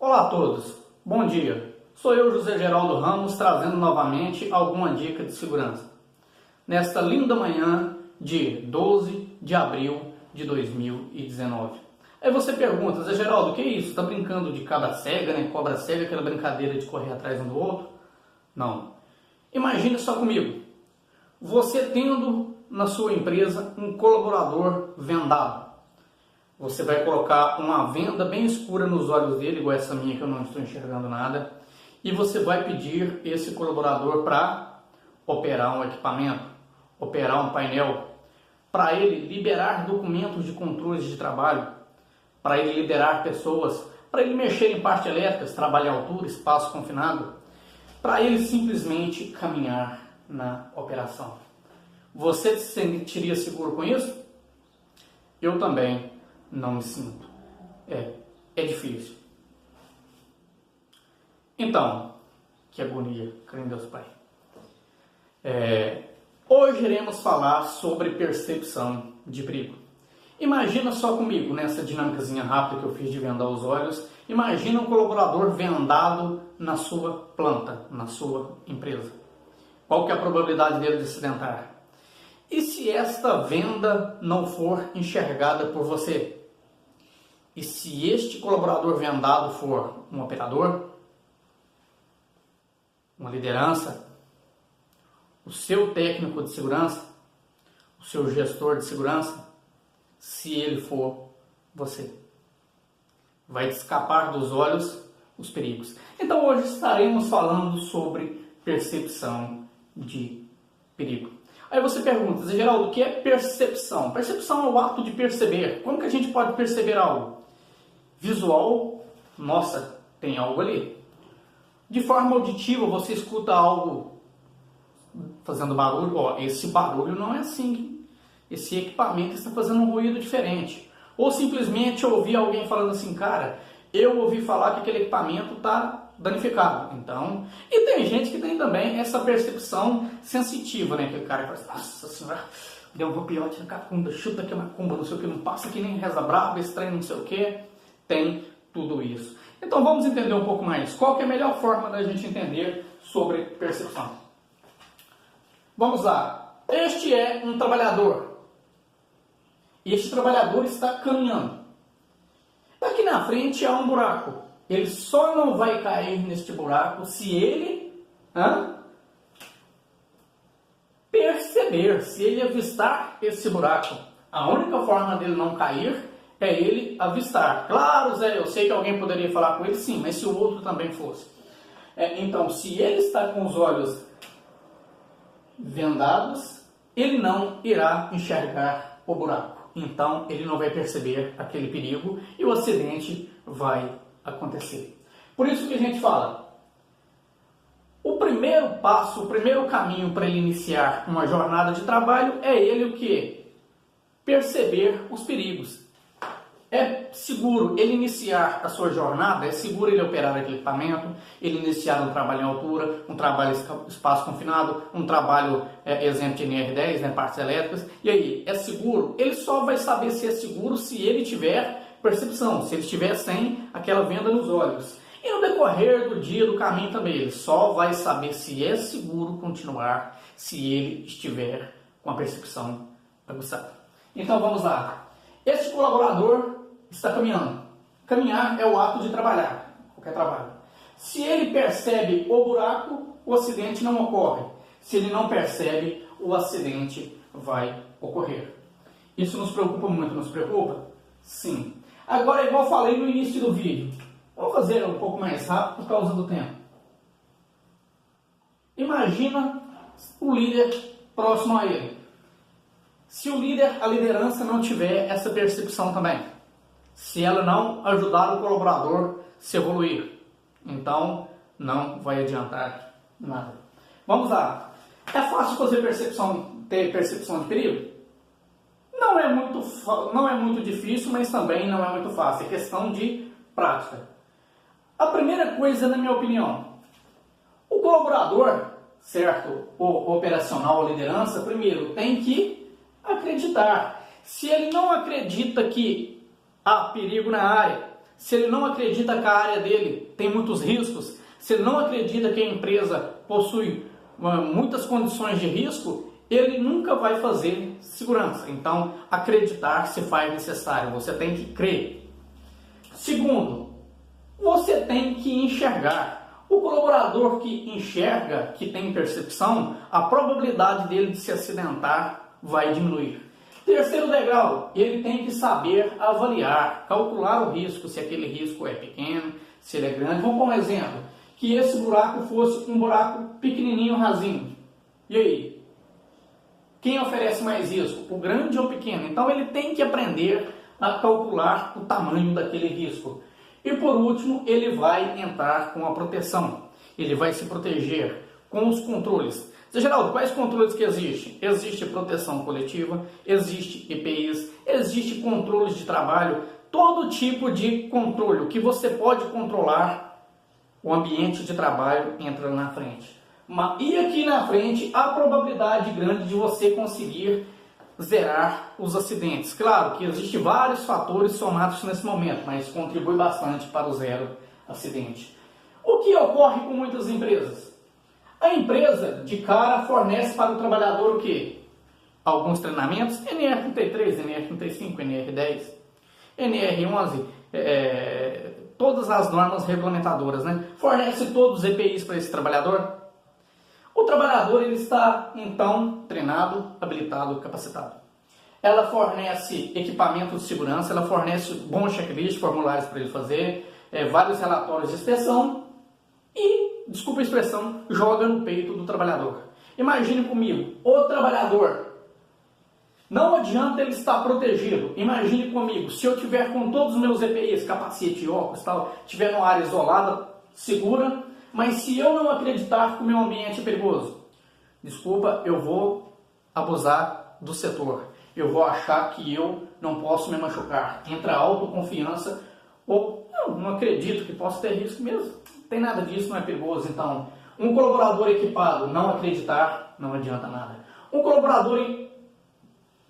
Olá a todos, bom dia. Sou eu, José Geraldo Ramos, trazendo novamente alguma dica de segurança. Nesta linda manhã de 12 de abril de 2019. Aí você pergunta, Zé Geraldo, o que é isso? Está brincando de cabra cega, né? Cobra cega, aquela brincadeira de correr atrás um do outro? Não. Imagine só comigo. Você tendo na sua empresa um colaborador vendado. Você vai colocar uma venda bem escura nos olhos dele, igual essa minha que eu não estou enxergando nada, e você vai pedir esse colaborador para operar um equipamento, operar um painel, para ele liberar documentos de controles de trabalho, para ele liderar pessoas, para ele mexer em parte elétrica, trabalhar em altura, espaço confinado, para ele simplesmente caminhar na operação. Você se sentiria seguro com isso? Eu também não me sinto. É difícil. Então, que agonia, creio em Deus Pai. Hoje iremos falar sobre percepção de perigo. Imagina só comigo, nessa dinâmicazinha rápida que eu fiz de vendar os olhos, imagina um colaborador vendado na sua planta, na sua empresa. Qual que é a probabilidade dele de acidentar? E se esta venda não for enxergada por você? E se este colaborador vendado for um operador, uma liderança, o seu técnico de segurança, o seu gestor de segurança, se ele for você, vai escapar dos olhos os perigos. Então hoje estaremos falando sobre percepção de perigo. Aí você pergunta, Zé Geraldo, o que é percepção? Percepção é o ato de perceber. Como que a gente pode perceber algo? Visual, nossa, tem algo ali. De forma auditiva, você escuta algo fazendo barulho. Ó, esse barulho não é assim. Esse equipamento está fazendo um ruído diferente. Ou simplesmente ouvir alguém falando assim, cara, eu ouvi falar que aquele equipamento está danificado. Então, e tem gente que tem também essa percepção sensitiva, né? Aquele cara que fala, nossa senhora, deu um vopiote na cacunda, chuta aqui a macumba, não sei o que, não passa que nem reza brava, esse trem não sei o que. Tem tudo isso. Então vamos entender um pouco mais. Qual que é a melhor forma da gente entender sobre percepção? Vamos lá. Este é um trabalhador. Este trabalhador está caminhando. Aqui na frente há um buraco. Ele só não vai cair neste buraco se ele perceber, se ele avistar esse buraco. A única forma dele não cair é ele avistar. Claro, Zé, eu sei que alguém poderia falar com ele, sim, mas se o outro também fosse. Então, se ele está com os olhos vendados, ele não irá enxergar o buraco. Então, ele não vai perceber aquele perigo e o acidente vai acontecer. Por isso que a gente fala, o primeiro passo, o primeiro caminho para ele iniciar uma jornada de trabalho é ele o quê? Perceber os perigos. É seguro ele iniciar a sua jornada, é seguro ele operar aquele equipamento, ele iniciar um trabalho em altura, um trabalho em espaço confinado, um trabalho, exemplo de NR10, né, partes elétricas. E aí, é seguro? Ele só vai saber se é seguro se ele tiver percepção, se ele estiver sem aquela venda nos olhos. E no decorrer do dia, do caminho também, ele só vai saber se é seguro continuar se ele estiver com a percepção aguçada. Então vamos lá. Este colaborador está caminhando. Caminhar é o ato de trabalhar, qualquer trabalho. Se ele percebe o buraco, o acidente não ocorre. Se ele não percebe, o acidente vai ocorrer. Isso nos preocupa muito, nos preocupa? Sim. Agora, igual eu falei no início do vídeo, vamos fazer um pouco mais rápido por causa do tempo. Imagina o líder próximo a ele. Se o líder, a liderança não tiver essa percepção também, se ela não ajudar o colaborador a se evoluir, então não vai adiantar nada. Vamos lá. É fácil fazer ter percepção de perigo? Não é muito difícil, mas também não é muito fácil. É questão de prática. A primeira coisa, na minha opinião, o colaborador, certo? O operacional, a liderança, primeiro tem que acreditar. Se ele não acredita que há perigo na área, se ele não acredita que a área dele tem muitos riscos, se ele não acredita que a empresa possui muitas condições de risco, ele nunca vai fazer segurança. Então, acreditar se faz necessário, você tem que crer. Segundo, você tem que enxergar. O colaborador que enxerga, que tem percepção, a probabilidade dele de se acidentar vai diminuir. Terceiro degrau, ele tem que saber avaliar, calcular o risco, se aquele risco é pequeno, se ele é grande. Vamos pôr um exemplo, que esse buraco fosse um buraco pequenininho, rasinho. E aí? Quem oferece mais risco, o grande ou o pequeno? Então ele tem que aprender a calcular o tamanho daquele risco. E por último, ele vai entrar com a proteção. Ele vai se proteger com os controles. Zé Geraldo, quais controles que existem? Existe proteção coletiva, existe EPIs, existe controles de trabalho, todo tipo de controle. O que você pode controlar, o ambiente de trabalho entra na frente. E aqui na frente, a probabilidade grande de você conseguir zerar os acidentes. Claro que existem vários fatores somados nesse momento, mas contribui bastante para o zero acidente. O que ocorre com muitas empresas? A empresa, de cara, fornece para o trabalhador o quê? Alguns treinamentos, NR33, NR35, NR10, NR11, todas as normas regulamentadoras, né? Fornece todos os EPIs para esse trabalhador. O trabalhador ele está, então, treinado, habilitado, capacitado. Ela fornece equipamento de segurança, ela fornece bom checklist, formulários para ele fazer, vários relatórios de inspeção e, desculpa a expressão, joga no peito do trabalhador. Imagine comigo, o trabalhador, não adianta ele estar protegido. Imagine comigo, se eu tiver com todos os meus EPIs, capacete, óculos, tal, tiver numa área isolada, segura, mas se eu não acreditar que o meu ambiente é perigoso, desculpa, eu vou abusar do setor. Eu vou achar que eu não posso me machucar. Entra a autoconfiança ou eu não acredito que posso ter risco mesmo. Não tem nada disso, não é perigoso. Então, um colaborador equipado não acreditar, não adianta nada. Um colaborador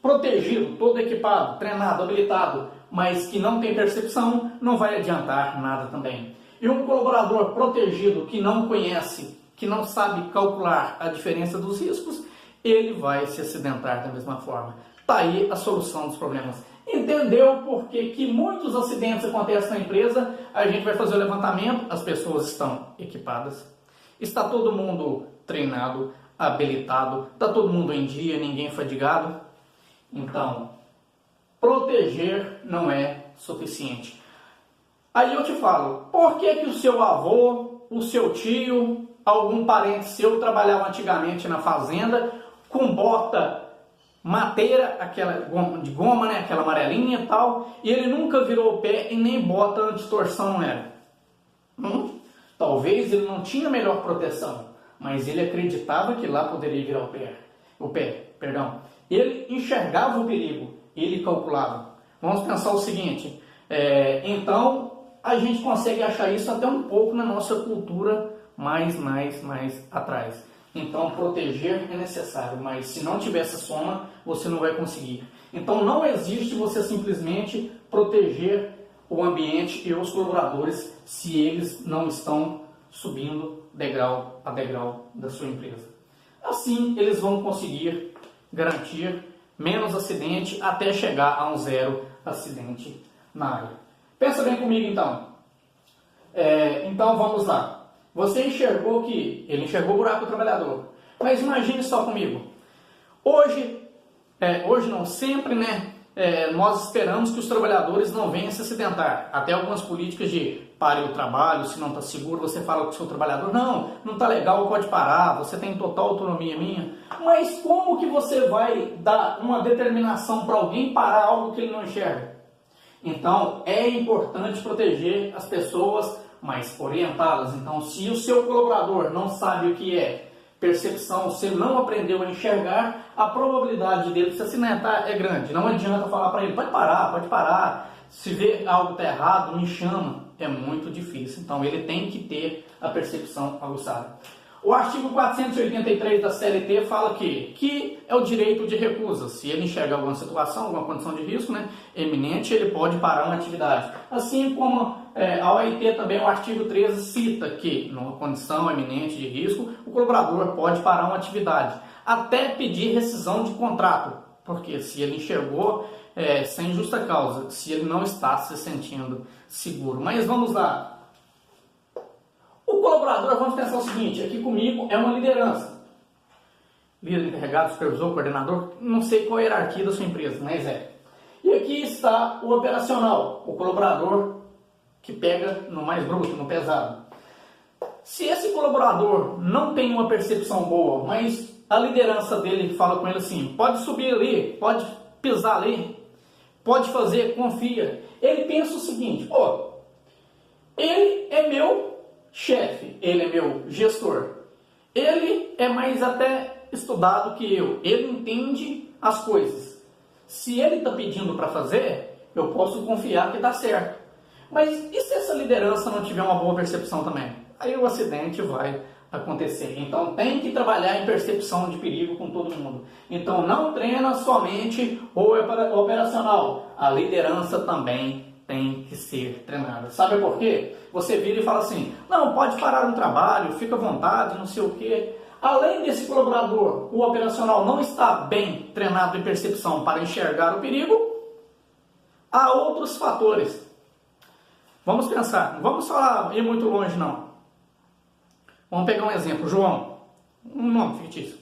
protegido, todo equipado, treinado, habilitado, mas que não tem percepção, não vai adiantar nada também. E um colaborador protegido que não conhece, que não sabe calcular a diferença dos riscos, ele vai se acidentar da mesma forma. Está aí a solução dos problemas. Entendeu por que muitos acidentes acontecem na empresa? A gente vai fazer o levantamento, as pessoas estão equipadas, está todo mundo treinado, habilitado, está todo mundo em dia, ninguém fadigado. Então, proteger não é suficiente. Aí eu te falo, por que o seu avô, o seu tio, algum parente seu trabalhava antigamente na fazenda com bota mateira, aquela de goma, né, aquela amarelinha e tal, e ele nunca virou o pé e nem bota anti-torção não era? Talvez ele não tinha melhor proteção, mas ele acreditava que lá poderia virar o pé. Ele enxergava o perigo, ele calculava. Vamos pensar o seguinte, então a gente consegue achar isso até um pouco na nossa cultura mais atrás. Então proteger é necessário, mas se não tiver essa soma, você não vai conseguir. Então não existe você simplesmente proteger o ambiente e os colaboradores se eles não estão subindo degrau a degrau da sua empresa. Assim eles vão conseguir garantir menos acidente até chegar a um zero acidente na área. Pensa bem comigo então. Então vamos lá. Você enxergou que ele enxergou o buraco do trabalhador. Mas imagine só comigo. Hoje não, sempre, né? Nós esperamos que os trabalhadores não venham se acidentar. Até algumas políticas de pare o trabalho, se não está seguro, você fala com o seu trabalhador, não está legal, pode parar, você tem total autonomia minha. Mas como que você vai dar uma determinação para alguém parar algo que ele não enxerga? Então, é importante proteger as pessoas, mas orientá-las. Então, se o seu colaborador não sabe o que é percepção, se ele não aprendeu a enxergar, a probabilidade dele se acidentar é grande. Não adianta falar para ele, pode parar. Se vê algo está errado, me chama. É muito difícil. Então, ele tem que ter a percepção aguçada. O artigo 483 da CLT fala que é o direito de recusa. Se ele enxerga alguma situação, alguma condição de risco, né, eminente, ele pode parar uma atividade. Assim como a OIT também, o artigo 13, cita que, numa condição eminente de risco, o colaborador pode parar uma atividade, até pedir rescisão de contrato, porque se ele enxergou sem justa causa, se ele não está se sentindo seguro. Mas vamos lá. O colaborador, vamos pensar o seguinte, aqui comigo é uma liderança. Líder, encarregado, supervisor, coordenador, não sei qual é a hierarquia da sua empresa, mas é. E aqui está o operacional, o colaborador que pega no mais bruto, no pesado. Se esse colaborador não tem uma percepção boa, mas a liderança dele fala com ele assim, pode subir ali, pode pisar ali, pode fazer, confia. Ele pensa o seguinte, ele é meu chefe, ele é meu gestor, ele é mais até estudado que eu, ele entende as coisas. Se ele está pedindo para fazer, eu posso confiar que dá certo. Mas e se essa liderança não tiver uma boa percepção também? Aí o acidente vai acontecer. Então tem que trabalhar em percepção de perigo com todo mundo. Então não treina somente o operacional, a liderança também tem que ser treinada. Sabe por quê? Você vira e fala assim, não, pode parar no trabalho, fica à vontade, não sei o quê. Além desse colaborador, o operacional não está bem treinado em percepção para enxergar o perigo, há outros fatores. Vamos pensar, não vamos falar ir muito longe não. Vamos pegar um exemplo, João, um nome fictício.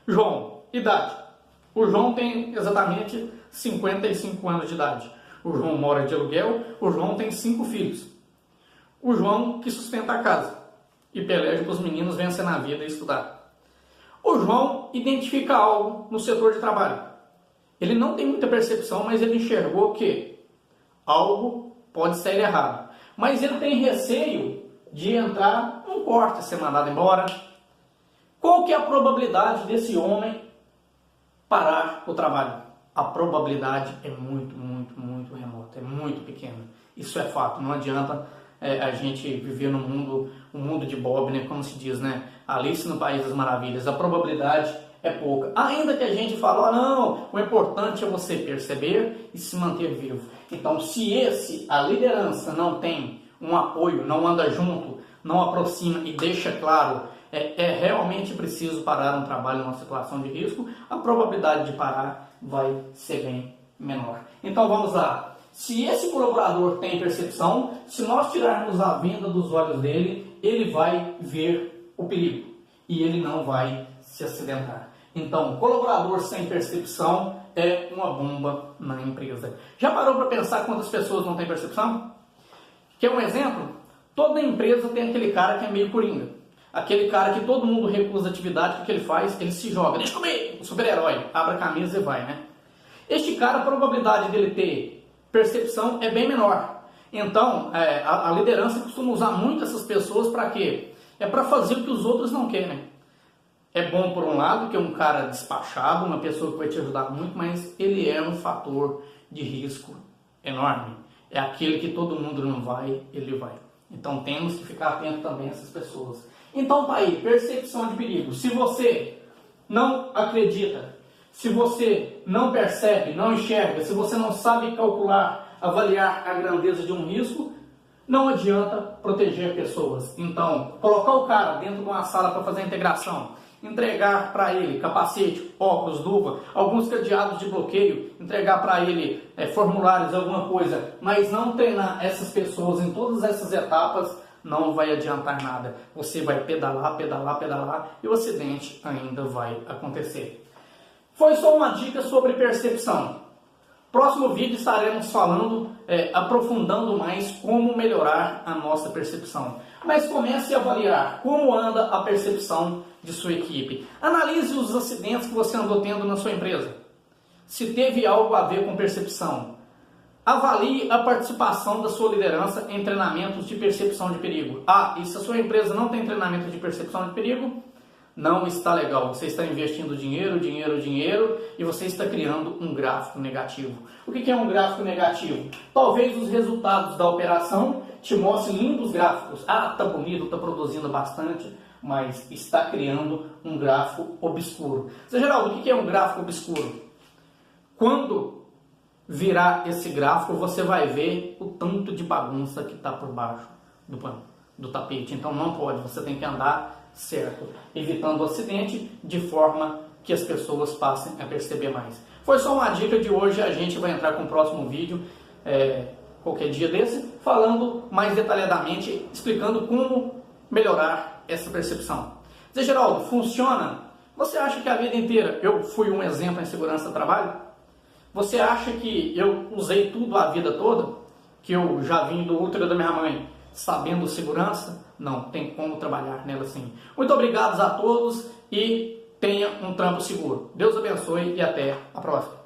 João, idade. O João tem exatamente 55 anos de idade. O João mora de aluguel, o João tem 5 filhos. O João que sustenta a casa e peleja para os meninos vencer na vida e estudar. O João identifica algo no setor de trabalho. Ele não tem muita percepção, mas ele enxergou que algo pode sair errado. Mas ele tem receio de entrar num corte, ser mandado embora. Qual que é a probabilidade desse homem parar o trabalho? A probabilidade é muito remota, é muito pequena. Isso é fato, não adianta a gente viver no mundo, um mundo de Bob, né? Como se diz, né? Alice no País das Maravilhas. A probabilidade é pouca. Ainda que a gente fale, não, o importante é você perceber e se manter vivo. Então, se a liderança não tem um apoio, não anda junto, não aproxima e deixa claro, é realmente preciso parar um trabalho numa situação de risco, a probabilidade de parar vai ser bem menor. Então, vamos lá. Se esse colaborador tem percepção, se nós tirarmos a venda dos olhos dele, ele vai ver o perigo e ele não vai se acidentar. Então, colaborador sem percepção é uma bomba na empresa. Já parou para pensar quantas pessoas não têm percepção? Quer um exemplo? Toda empresa tem aquele cara que é meio coringa. Aquele cara que todo mundo recusa a atividade, o que ele faz? Ele se joga. Deixa comigo! O super-herói. Abre a camisa e vai, né? Este cara, a probabilidade dele ter percepção é bem menor. Então, a liderança costuma usar muito essas pessoas para quê? É para fazer o que os outros não querem. É bom por um lado, que é um cara despachado, uma pessoa que vai te ajudar muito, mas ele é um fator de risco enorme. É aquele que todo mundo não vai, ele vai. Então temos que ficar atento também a essas pessoas. Então tá aí, percepção de perigo. Se você não acredita, se você não percebe, não enxerga, se você não sabe calcular, avaliar a grandeza de um risco, não adianta proteger pessoas. Então, colocar o cara dentro de uma sala para fazer a integração, entregar para ele capacete, óculos, luva, alguns cadeados de bloqueio, entregar para ele formulários, alguma coisa, mas não treinar essas pessoas em todas essas etapas, não vai adiantar nada. Você vai pedalar e o acidente ainda vai acontecer. Foi só uma dica sobre percepção. Próximo vídeo estaremos falando, aprofundando mais como melhorar a nossa percepção. Mas comece a avaliar como anda a percepção de sua equipe. Analise os acidentes que você andou tendo na sua empresa. Se teve algo a ver com percepção. Avalie a participação da sua liderança em treinamentos de percepção de perigo. E se a sua empresa não tem treinamento de percepção de perigo, não está legal. Você está investindo dinheiro e você está criando um gráfico negativo. O que é um gráfico negativo? Talvez os resultados da operação te mostrem lindos gráficos. Tá bonito, tá produzindo bastante, mas está criando um gráfico obscuro. Zé Geraldo, o que é um gráfico obscuro? Quando virar esse gráfico, você vai ver o tanto de bagunça que está por baixo do pano, do tapete. Então não pode, você tem que andar certo, evitando o acidente de forma que as pessoas passem a perceber mais. Foi só uma dica de hoje, a gente vai entrar com o próximo vídeo, qualquer dia desse, falando mais detalhadamente, explicando como melhorar essa percepção. Zé Geraldo, funciona? Você acha que a vida inteira eu fui um exemplo em segurança do trabalho? Você acha que eu usei tudo a vida toda? Que eu já vim do útero da minha mãe sabendo segurança? Não, tem como trabalhar nela sim. Muito obrigado a todos e tenha um trampo seguro. Deus abençoe e até a próxima.